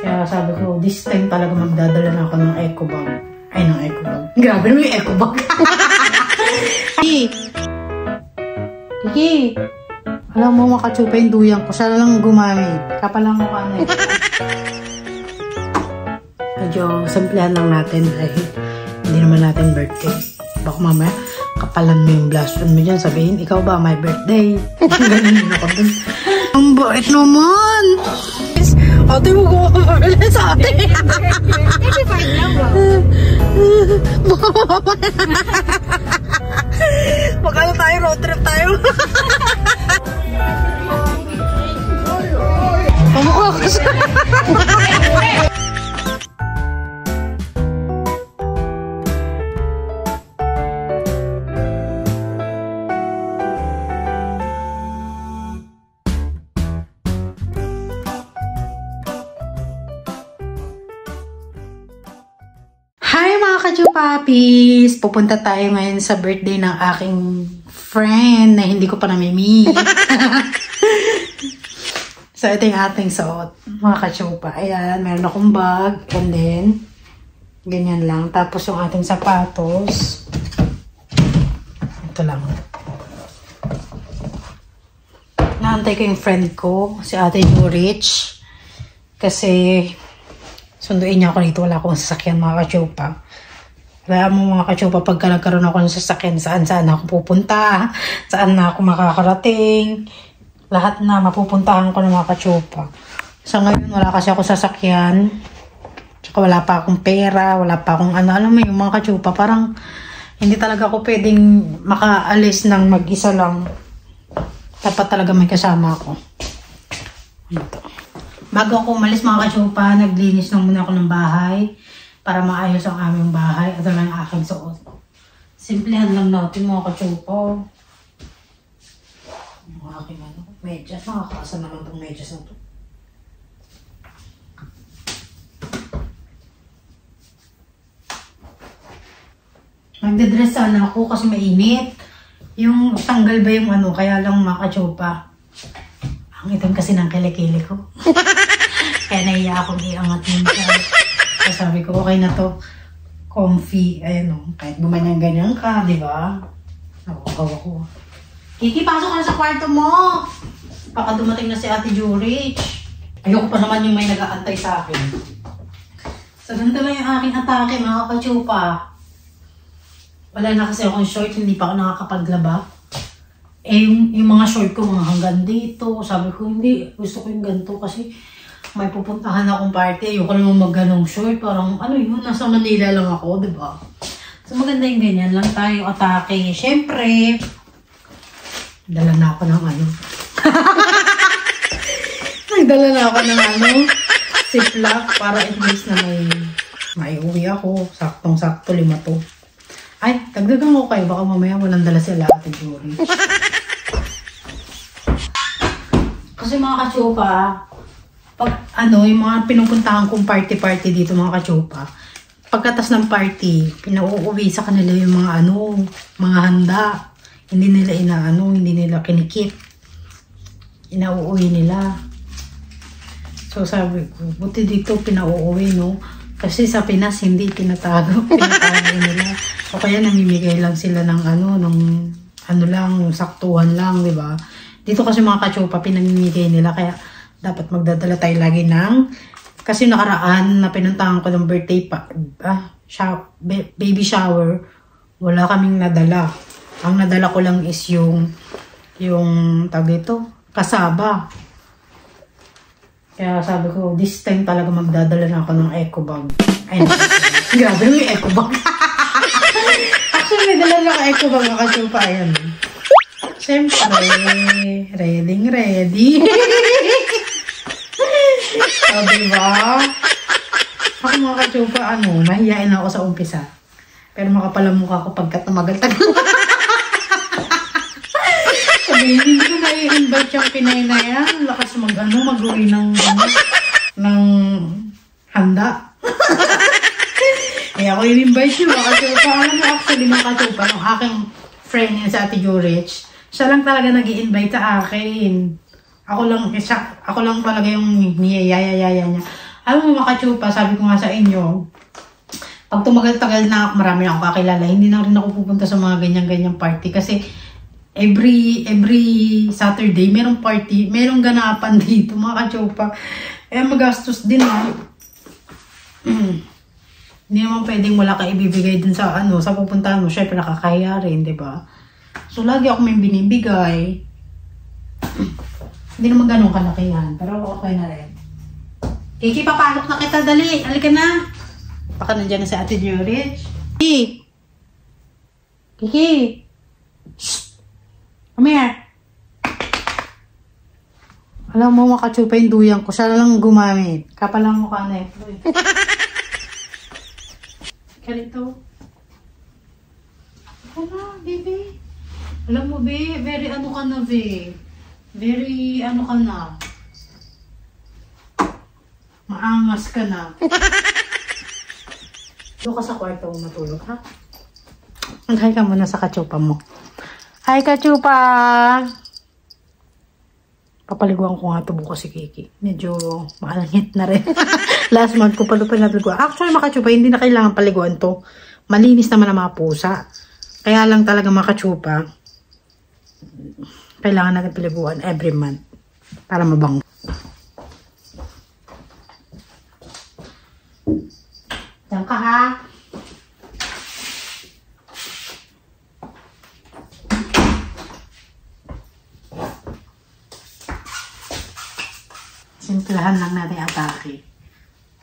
Kaya sabi ko, this time talaga magdadala na ako ng eco bag. Ay, ng eco bag. Grabe naman yung eco bag. Kiki! Alam mo, makachupa yung duyang ko. Siya lang gumamit. Kapalang mukha na ito. Medyo simplihan lang natin dahil hindi naman natin birthday. Baka mamaya, kapalan mo yung blushon mo dyan. Sabihin, ikaw ba, my birthday? Ganun din ako dun. Ang bait naman! Ate, mo kumapapagala sa ate. Maybe fine lang ba? Magkano tayo, road trip tayo. Pamukha ko siya. Hi mga ka-chupapis! Pupunta tayo ngayon sa birthday ng aking friend na hindi ko pa nami-meet. So ito yung ating suot, mga ka-chupa. Ayan, meron akong bag. And then, ganyan lang. Tapos yung ating sapatos. Ito lang. Naantay ko yung friend ko, si Ate Rich. Kasi sunduin niya ako dito. Wala akong sasakyan, mga ka-chupa. Kaya mo mga ka-chupa, pagka nagkaroon ako ng sasakyan, saan ako pupunta, saan na ako makakarating. Lahat na mapupuntahan ko ng mga ka-chupa. Sa ngayon, wala kasi ako sasakyan. Tsaka wala pa akong pera, wala pa akong ano. Alam mo yung mga ka-chupa, parang hindi talaga ako pwedeng makaalis ng mag-isa lang. Dapat talaga may kasama ako. Ano to? Bago ako umalis mga ka-chupa, naglinis lang muna ako ng bahay para maayos ang aming bahay. Ito lang ang aking suot. Simplihan lang natin mga ka-chupa. Ang aking ano, medyas. Nakakaasa naman itong medyas na ito. Magdadress sana ako kasi mainit. Yung tanggal ba yung ano, kaya lang mga ka-chupa. Ang itim kasi ng kilikili ko. Kaya naiya akong iangat minsan. Kaya sabi ko, okay na to. Comfy. Ayan o. Kahit gumanyang-ganyan ka, di ba? Nakakaw ako. Kiki, pasok ka na sa kwarto mo. Baka dumating na si Ate Rich. Ayoko pa naman yung may nag-aantay sa akin. So, ganito lang yung aking atake, mga ka-chupa. Wala na kasi akong short, hindi pa ako nakakapaglaba. Eh, yung mga short ko, mga hanggang dito. Sabi ko, hindi. Gusto ko yung ganito kasi may pupuntahan akong party. Ayoko naman mag-ganong short. Parang, ano yun, nasa Manila lang ako, diba? So, maganda yung ganyan lang tayo atake. Siyempre, dala na ako ng ano. Nagdala na ako ng ano, ziplock para at least na may uwi ako. Saktong-sakto, 5 to. Ay, dagdagan ko kayo. Baka mamaya walang dala sila Ate Rich. Kasi mga ka-chupa, pag ano, yung mga pinupuntahan kong party-party dito mga ka-chupa, pagkatas ng party, pinauuwi sa kanila yung mga ano, mga handa. Hindi nila inaano, hindi nila kinikip. Inauuwi nila. So sabi ko, buti dito pinauuwi, no? Kasi sa Pinas, hindi tinatago. Pinatago nila. O kaya namimigay lang sila ng ano, lang, saktuhan lang, di ba? Dito kasi mga ka-chupa, pinamimigay nila. Kaya dapat magdadala tayo lagi ng, kasi nakaraan na pinuntahan ko ng birthday baby shower, wala kaming nadala. Ang nadala ko lang is yung tawag ito, kasaba. Kaya sabi ko, this time talaga magdadala na ako ng eco bag. Ay, grabe yung eco bag. Actually, may dala lang eco bag mga ka-chupa. Ayan. Siyempre, ready. So, diba? Ako mga ka-chupa, mahihain ako sa umpisa. Pero makapalamukha ko pagkat tumagal-tagal. Hindi ko na-invite yung Pinay na yan. Lakas mag-uwi ng handa. Kaya ako in-invite yun. Alam mo actually mga ka-chupa, ng aking friend yan sa Ate Rich, siya lang talaga nag-i-invite sa akin. Ako lang talaga yung niyayaya niya. Alam mo mga kachupa, sabi ko nga sa inyo, pag tumagal-tagal na ako, marami na akong kakilala. Hindi na rin ako pupunta sa mga ganyan-ganyang party. Kasi every Saturday, merong party, merong ganapan dito mga kachupa. Eh, magastos din ha. Hindi naman pwedeng wala ka ibibigay dun sa sa pupuntahan mo. Syempre nakakahiya rin, di ba? So, lagi ako may binibigay. Hindi naman ganun kalakihan, pero okay na rin. Kiki, papalok na kita, dali. Halika na. Baka nandiyan na si Ate Jurich. Kiki! Kiki! Shh! Come here. Alam mo, makachupa yung duyang ko. Siya lang gumamit. Kapalang mukha na ito eh. Ganito. Ako na, baby. Alam mo, be, very ano ka na, be. Very ano ka na. Maangas ka na. Doon ka sa kwarto mo matulog, ha? Mag-hi ka muna sa kachupa mo. Hi, kachupa! Papaliguan ko nga ito bukas si Kiki. Medyo maalangit na rin. Last month ko pa napaliguan. Actually, mga kachupa, hindi na kailangan paliguan to. Malinis naman ang mga pusa. Kaya lang talaga mga kachupa, kailangan natin paliguan every month. Para mabango. Diyan ka ha. Simplahan lang natin atake.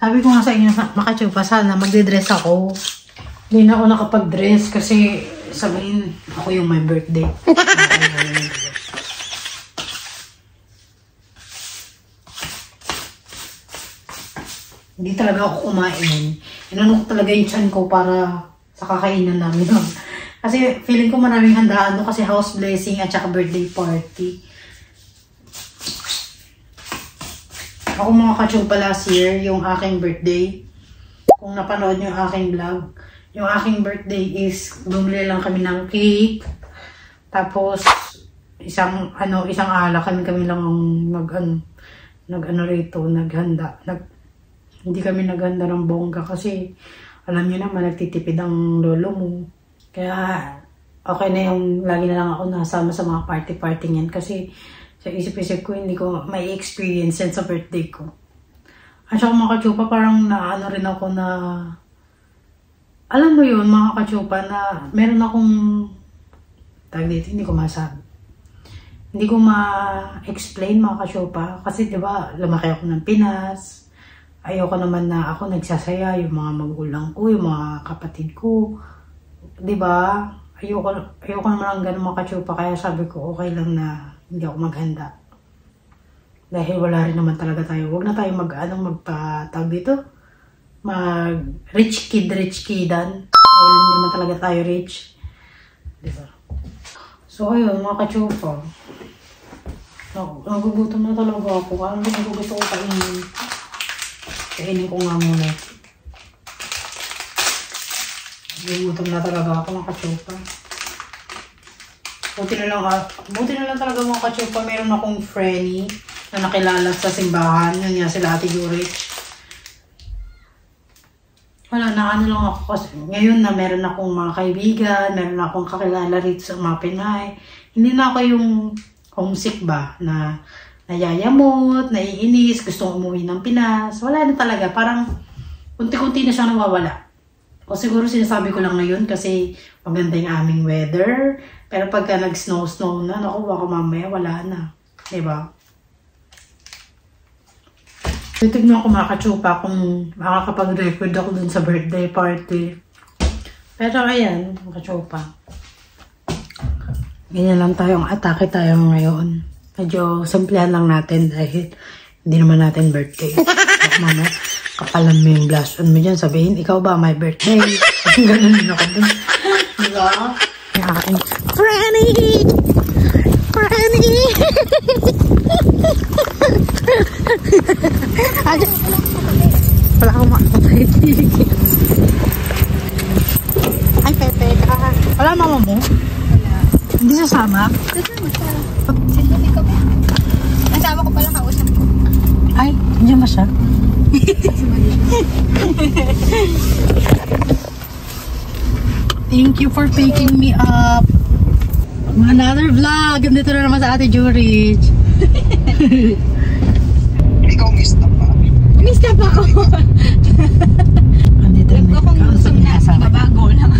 Sabi ko nga sa inyo, makachupa, sana magde-dress ako. Hindi na ako nakapag-dress kasi sabihin ako yung my birthday. Hindi talaga ako kumain. Inano ko talaga yung tiyan ko para sa kakainan namin. Kasi feeling ko maraming handaan doon kasi house blessing at saka birthday party. Ako mga kachupa last year, yung aking birthday. Kung napanood nyo yung aking vlog, yung aking birthday is bumili lang kami ng cake. Tapos isang ala kami lang naghanda. Hindi kami naghanda ng bongga kasi alam niyo naman nagtitipid ang lolo mo. Kaya okay na yung lagi na lang ako nasama sa mga party niyan kasi sa isip-isip ko hindi ko may experience yan sa birthday ko. At saka mga kachupa parang naano rin ako na alam mo yun mga kachupa na meron akong hindi ko masabi. Hindi ko ma-explain mga kachupa kasi diba lumaki ako ng Pinas. Ayoko naman na ako nagsasaya, yung mga magulang ko, yung mga kapatid ko. Diba? Ayoko naman ang ganun mga kachupa. Kaya sabi ko, okay lang na hindi ako maghanda. Dahil wala rin naman talaga tayo. Huwag na tayo magpatawag dito. Rich kidan. Dahil hindi naman talaga tayo rich. Diba? So, ayun mga kachupa. Nagugutom na talaga ako. Ano gusto ko kainin? Kainin ko nga muna. Nagugutom na talaga ako mga kachupa. Buti na lang talaga mga kachupa. Meron akong friendie na nakilala sa simbahan. Yun nga sila Ate Jurich. Wala na lang ako kasi ngayon na meron akong mga kaibigan, meron akong kakilala rito sa mga Pinay. Hindi na ako yung homesick ba na nayayamot, naiinis, gustong umuwi ng Pinas. Wala na talaga. Parang unti-unti na siyang nawawala. O siguro sinasabi ko lang ngayon kasi maganda yung aming weather. Pero pagka nag-snow na, naku, baka mamaya wala na. Diba? Titignan ko mga kachupa kung makakapag-record ako dun sa birthday party. Pero ayan, mga kachupa. Ganyan lang tayong atake tayo ngayon. Medyo simplihan lang natin dahil hindi naman natin birthday. Mama, kapalan mo yung blush on mo dyan. Sabihin, ikaw ba my birthday? Ganun din ako dun. Diba? Yung aking Franny! Wala akong makakapay. Ay, Pepe ka. Wala mama mo? Wala. Hindi sasama? Sasama siya. Sino kami? Nasama ko pala kausap ko. Ay, hindi ba siya? Thank you for picking me up. Another vlog. Dito na naman sa Ate Jurich. Ikaw miss na pa. Miss na pa ako. Andito na Kung gusto mo na, mabago lang.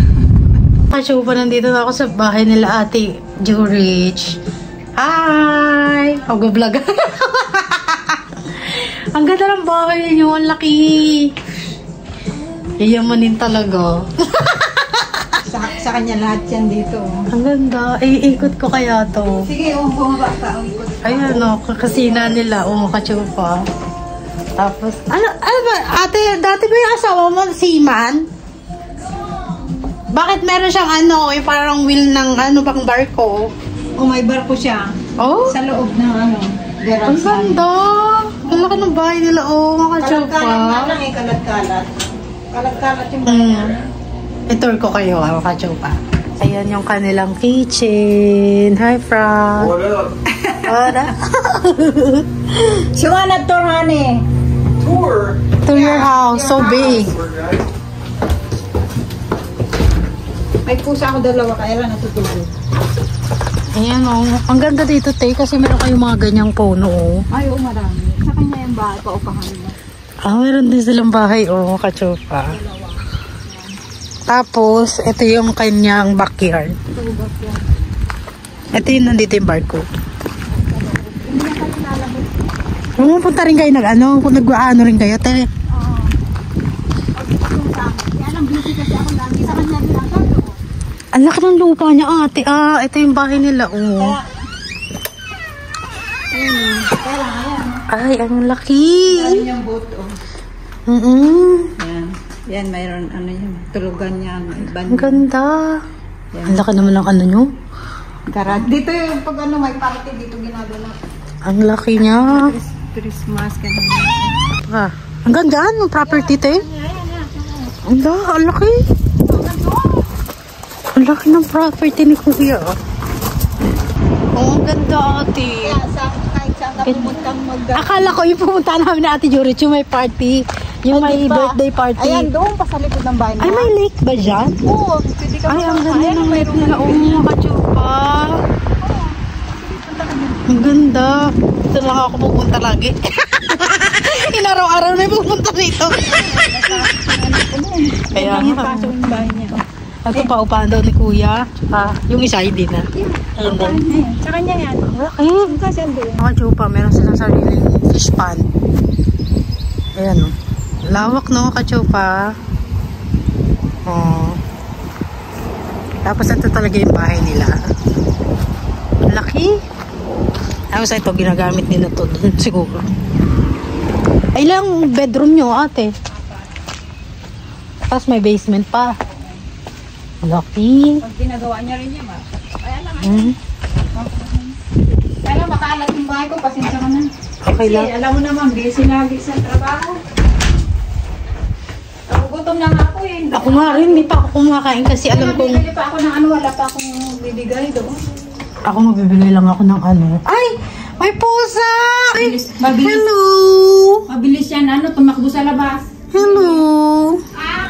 So, pa nandito na ako sa bahay nila Ate Jurich. Hi! Mag-vlog. Ang ganda ng bahay niyo. Ang laki. Iyamanin talaga. Sa kanya lahat yan dito. Ang ganda. Ikot ko kaya to. Sige, bumaba ka. Ayan o, kakasina nila. Kachupa. Tapos, ano ba? Ate, dati ba yung asawa mo, seaman? Bakit meron siyang yung parang wheel ng pang barko? May barko siya. Oh? Sa loob ng Ang garage. ganda. Ang laki ng bahay nila. Kachupa. Kalat-kalat lang kalat-kalat. Kalat-kalat yung bahay. I-tour ko kayo, kachupa. Ayan yung kanilang kitchen. Hi, Frank. What up? What up? Siya na tour, honey. Tour? To your house. So big. May pusa ako dalawa, kaya lang natutulog. Ayan ang ganda dito, te. Kasi meron kayong mga ganyang puno, Ay, oo, marami. Sa kanya yung bahay, paupahan mo. meron din silang bahay, kachupa. Tapos, ito yung kanyang backyard. Ito yung nandito yung barko. Pumunta rin kayo kung nag-ano rin kayo, te. Ang laki ng lupa niya, ate. Ito yung bahay nila, Ay, ang laki. Yan yung boat, Yan, mayroon, tulugan niya. Ang ganda. Ang laki naman ng nyo. Garage. Dito yung pag may party, dito ginagawa. Ang laki niya. Christmas, ganun. Ang ganda ng property, te. Ang laki. Ang laki ng property ni Kuya. Ang ganda, ate. Kahit saan ka pumuntang Akala ko yung pumunta namin na Ate Jurich, yung may party. Yung may birthday party. Ayan, doon pa sa likod ng bahay. Ay, may lake ba dyan? Oo, pwede ka Ay, ang ganda ng lake nila. Kachupa. Ang ganda. Dito lang ako pupunta lagi. Inaraw-araw na yung pupunta dito. Kaya nga. yung bahay niya. Ito pa, upahan daw ni Kuya. Yung isa, hindi na. Ayan din. Sa kanya yan. Ay, Kasi doon. mga chupa, meron silang sariling fish pond. Ayan, lawak, no, kachupa. Tapos ito talaga yung bahay nila. Laki. Tapos ito, ginagamit nila to doon siguro. Ay lang, bedroom nyo, ate. Tapos may basement pa. Laki. Pag ginagawa niya rin yan, kaya lang. Kaya lang, makaalat yung bahay ko, pasensya ka na. Okay lang. Kasi alam mo naman, busy lagi sa trabaho. Gutom na nga ako Ako nga rin, hindi pa ako kumakain kasi alam kong... Bibili pa ako ng wala pa akong bibigay doon. Ako magbibigay lang ako ng Ay! May pusa! Ay, Mabilis. hello! Mabilis yan, tumakbo sa labas. Hello!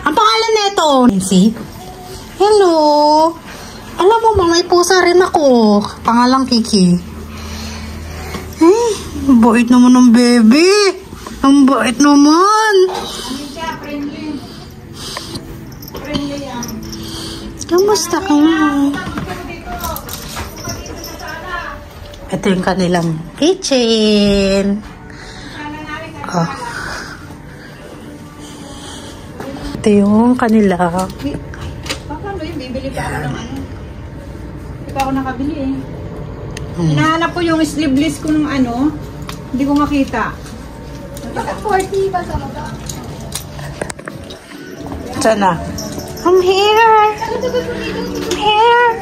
Ang pangalan nito? Nancy? Hello! Alam mo ba, may pusa rin ako. Pangalang Kiki. Ay, ang bait naman ng bebe. Ang bait naman. Friendly. Friendly yan. Kamusta ka? Ito yung kanilang kitchen. Ito yung kanila. Paano yun? Bibili pa ako ng Hindi pa ako nakabili Hinahanap ko yung sleeveless ko ng hindi ko makita. Bakit 40 ba sa mga? Sana. I'm here. I'm here.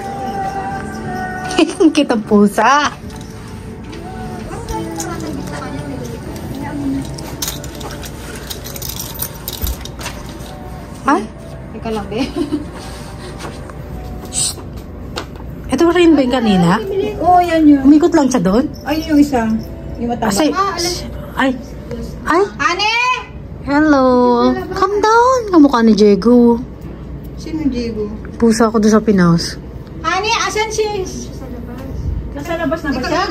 Kitang pusa. Ay? Teka lang, be. Ito rin ba yung kanina? Oo, yan yun. Umikot lang siya doon? Ay, yung isa. Yung mataba. Ay. Ay. Ay. Ane! Hello. Calm down. kamukha ni Diego. Sino Diego? Pusa ako doon sa Pinas. Honey, asan si... Nasa labas na ba siya?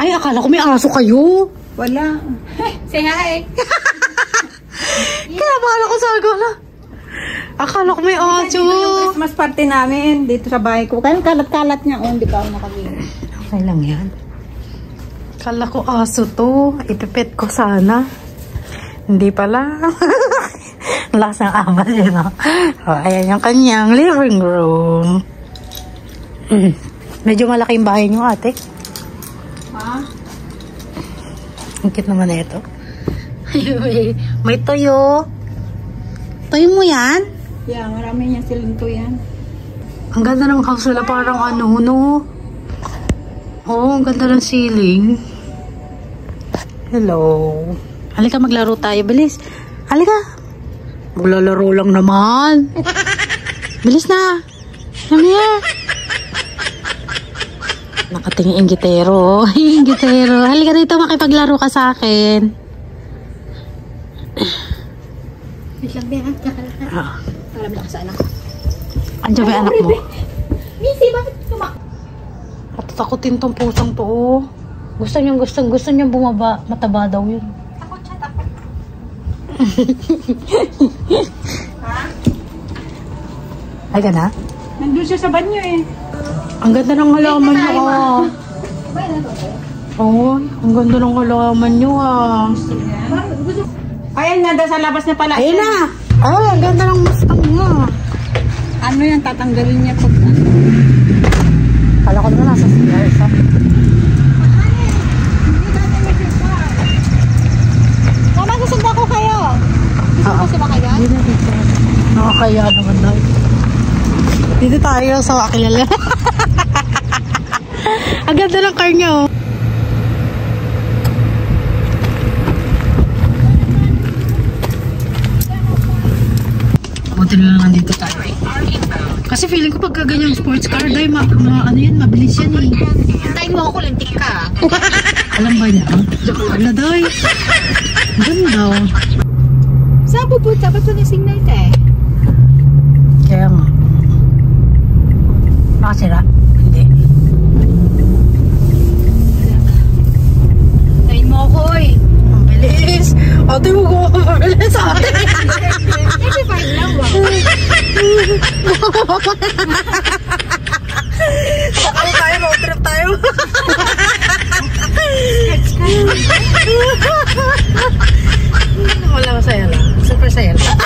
Ay, akala ko may aso kayo. Wala. Say hi. Kaya akala ko sabi ko na. Akala ko may aso. Christmas party namin dito sa bahay ko. Kaya kalat-kalat niya. Hindi pa ako nakabili. Okay lang yan. Akala ko aso to. Ipipet ko sana. Hindi pala. Lakas ng amas yun, no? Oh, ayan yung kanyang living room. Medyo malaki yung bahay niyo, ate. Ha? Ang cute naman na ito. May toyo. Toyo mo yan? Yeah, marami niya silang to yan. Ang ganda ng house nila, parang ano, no? Oo, ang ganda ng ceiling. Hello. Halika, maglaro tayo. Bilis. Halika. Maglalaro lang naman. Bilis na. Come here. Nakatingin yung gitero. Yung gitero. Halika dito, makipaglaro ka sa akin. Wait lang, Bea. Ah. Para mo sa anak. Andiyan ba yung anak mo? Missy, bakit tumak? Tatakutin tong pusang to. Oh. Gusto niyang bumaba. Mataba daw yun. Takot siya, takot. Ha? Ay, gana? Nandun siya sa banyo eh. Ang ganda ng halaman niyo, ah. Ba, na to? Oo, ang ganda ng halaman niyo, ah. Ayan na, sa labas na pala. Ayun na! Ay, ang ganda ng Mustang niya. Ano yan, tatanggalin niya pag... Kala ko naman nasa CR, isa. Mama, susunda ko kayo. Gusto ba kayo? Hindi na dito. Nakakaya naman daw. Dito tayo sa Akilala. Ang ganda ng car niya, oh. Buti na lang nandito tayo. Kasi feeling ko pagka ganyang sports car, dahil ano yan, mabilis yan eh. Hintayin mo ako, lintik ka. Alam ba niya? Wala dahil. Ganda, oh. Saan pupunta? Ba't ito signal ka eh? Kaya nga. Nakasira? Hindi. Hintayin mo ako eh. Ang bilis. Ate, huwag ko mabilis sa atin. 35 lang ba? Ano tayo? Road trip tayo? Wala, masaya lang. Super saya lang.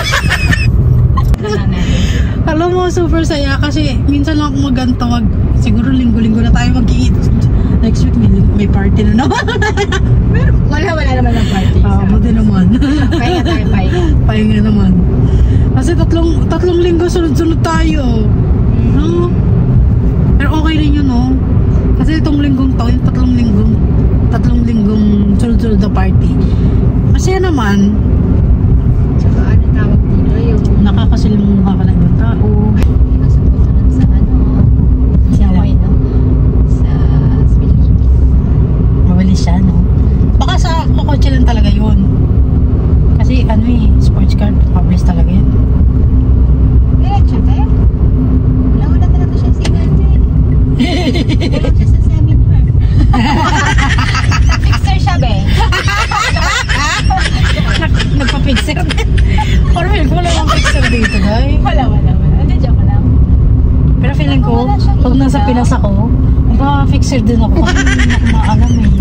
Alam mo, super saya kasi minsan lang ako maganto. Siguro linggo-linggo na tayo mag-i-eat. Next week may party na naman. Wala naman ang party. Buti naman. Pahinga tayo, pahinga. Pahinga naman. Kasi tatlong linggo sunod-sunod tayo. No? Pero okay rin yun, no? Kasi itong linggong to, yung tatlong linggong sunod-sunod na party. Masaya naman. Saka ano tawag dito yung Nakakasilimukha ka ng ibang tao. nasusunod sa ano sa no? Sa Philippines. Mabilis siya, no? Baka sa kukotse lang talaga yun. Kasi ano eh, sports car, mabilis talaga yun. Diretso tayo. Wala talaga siya signal din. Diretso sa seminar. Fixer siya, be. Nagpa-fixer. Parang feeling ko wala lang fixer dito, guys. Wala. Ano, joke lang. Pero feeling ko, pag nasa Pinas ako, magpa-fixer din ako. Kasi hindi ako maalam eh.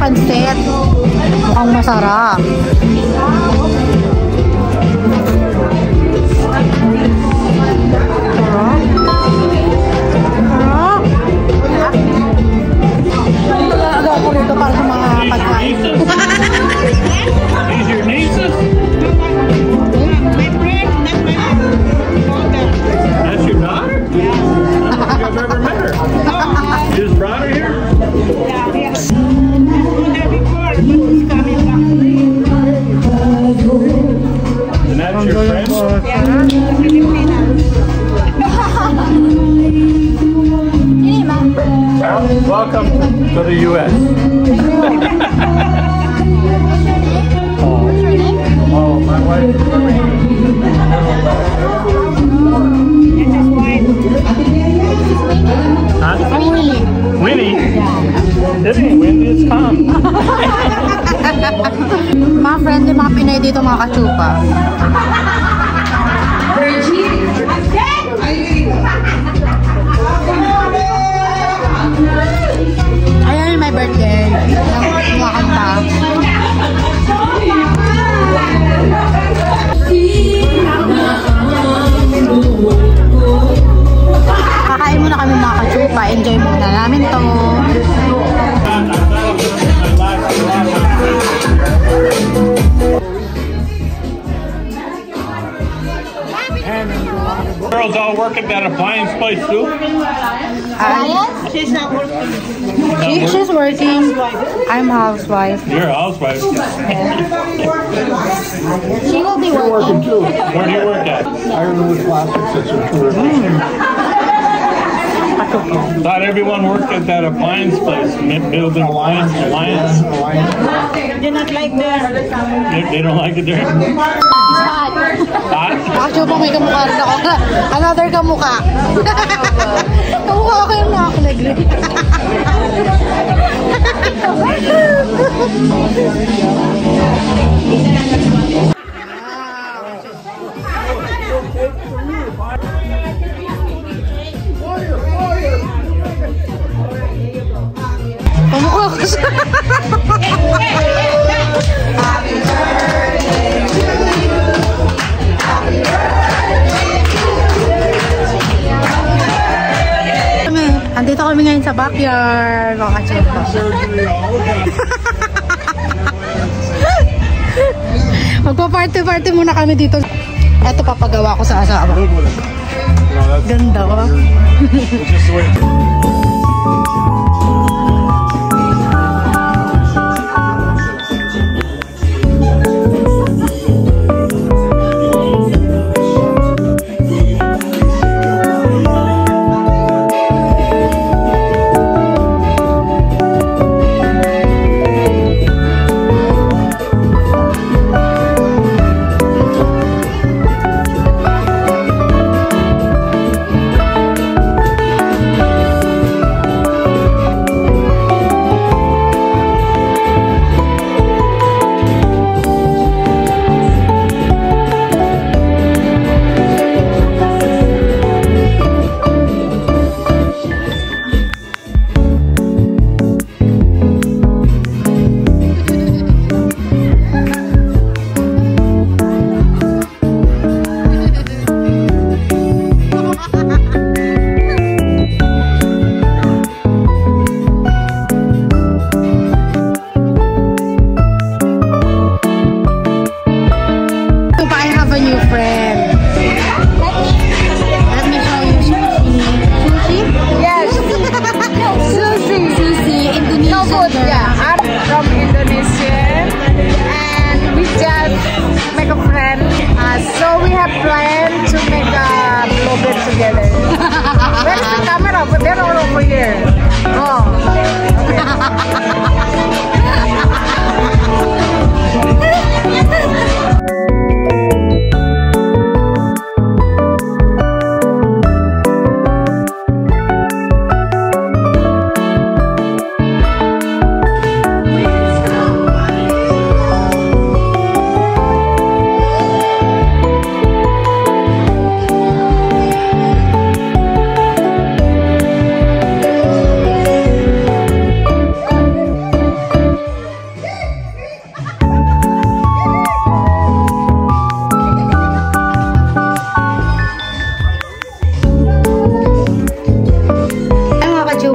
pansit. Mukhang masarap. Agaw ko dito para sa mga pagkain. These your nieces? That's your daughter? Yeah. I don't think I've ever met her. You just brought her here? And that's your friend? Welcome to the U.S. Oh, my wife. Huh? Winnie? It ain't Winnie, it's Tom. Mga friendly, mga Pinay dito, mga kachupa. Ayan yung my birthday. Kumakanta. Kakain muna kami mga kachupa. Enjoy muna namin to. Girls all work at that appliance place too? She's not working. She's working. I'm a housewife. You're a housewife. She will be working. too. Where do you work at? Ironwood Plastics, that's what you're Thought everyone worked at that appliance place, building Alliance. They're not like that. They don't like it there? Hot. Hot? Kachupa, may kamukha rin ako. Another kamukha. Kamukha ko yung nakakulegre. Kamukha ko siya. Andito kami ngayon sa backyard. Mga kachupa. Magpa-party-party muna kami dito. Ito papagawa ko sa asawa. Ganda ko.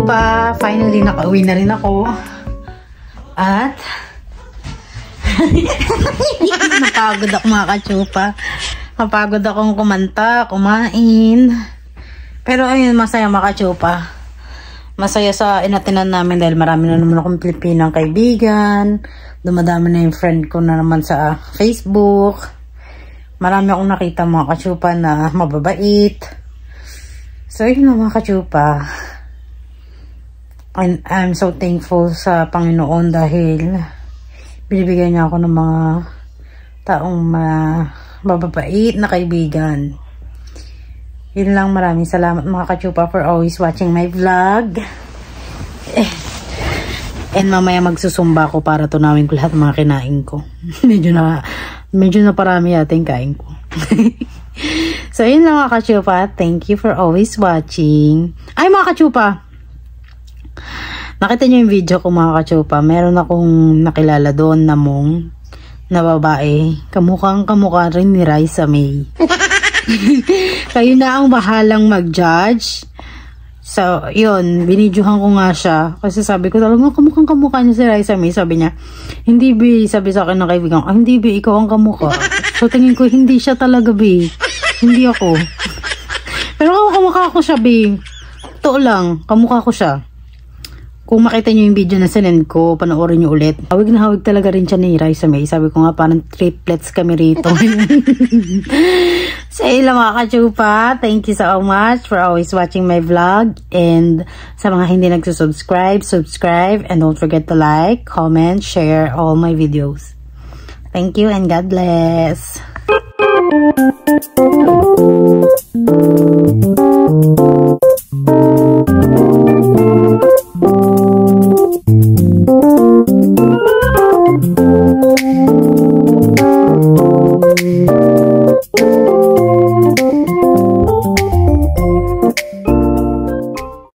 kachupa, finally nakauwi na rin ako. At napagod ako mga kachupa. Napagod akong kumanta, kumain. Pero ayun, masaya mga kachupa. Masaya sa inatinan namin dahil marami na naman akong Pilipinang kaibigan. Dumadami na yung friend ko na naman sa Facebook. Marami akong nakita mga kachupa na mababait. So yun na mga kachupa. I'm so thankful sa Panginoon dahil binibigyan niya ako ng mga taong mababait na kaibigan. Yun lang, maraming salamat mga kachupa for always watching my vlog. And mamaya magsusumba ko para tunawin ko lahat ng mga kinain ko. medyo na parami yata yung kain ko. So yun lang mga kachupa. Thank you for always watching. Ay mga kachupa, nakita nyo yung video ko mga kachupa. Meron akong nakilala doon na mong na babae. Kamukhang rin ni Raisa May. Kayo na ang bahalang mag-judge. So, yun, binidyohan ko nga siya. Kasi sabi ko talaga, kamukhang niya si Raisa May. Sabi niya, hindi bi, sabi sa akin ng kaibigan, hindi bi, ikaw ang kamukha. So, tingin ko, hindi siya talaga bi. Hindi ako. Pero kamukha ko siya bi. Totoo lang, kamukha ko siya. Kung makita niyo yung video na sinend ko, panoorin niyo ulit. Hawig na hawig talaga rin siya ni Raisa May. Sabi ko nga, parang triplets kami rito. So, ilang mga kachupa, thank you so much for always watching my vlog. And sa mga hindi nagsusubscribe, subscribe. And don't forget to like, comment, share all my videos. Thank you and God bless.